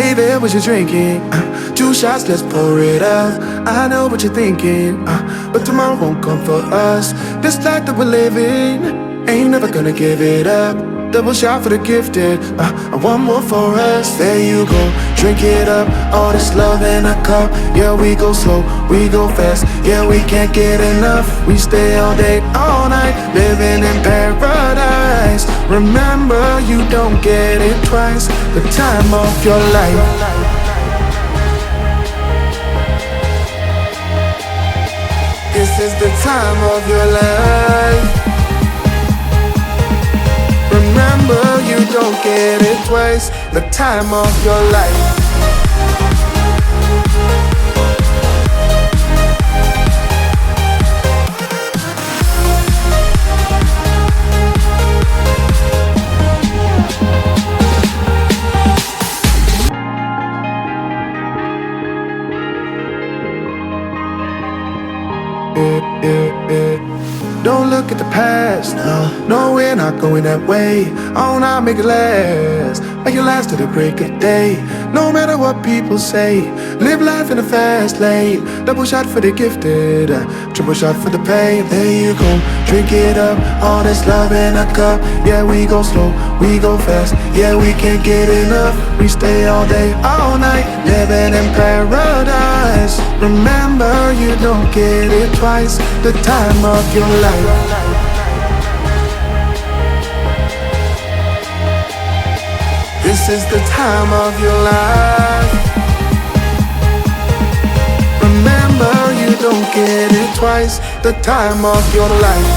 Hey there, what you drinking? 2 shots, let's pour it out. I know what you're thinking, but tomorrow won't come for us. This life that we're living, ain't never gonna give it up. Double shot for the gifted, and one more for us. There you go, drink it up. All this love in a cup. Yeah, we go slow, we go fast. Yeah, we can't get enough. We stay all day, all night, living in paradise. Remember, you don't get it twice. The time of your life. This is the time of your life. Remember, you don't get it twice. The time of your life. Don't look at the past, no, we're not going that way. Oh, now make it last, make it last to the break of day. No matter what people say, live life in a fast lane. Double shot for the gifted, triple shot for the pain. There you go, drink it up, all this love in a cup. Yeah, we go slow, we go fast. Yeah, we can't get enough. We stay all day, all night, living in paradise. Remember, you don't get it twice. The time of your life. This is the time of your life. Remember, you don't get it twice. The time of your life.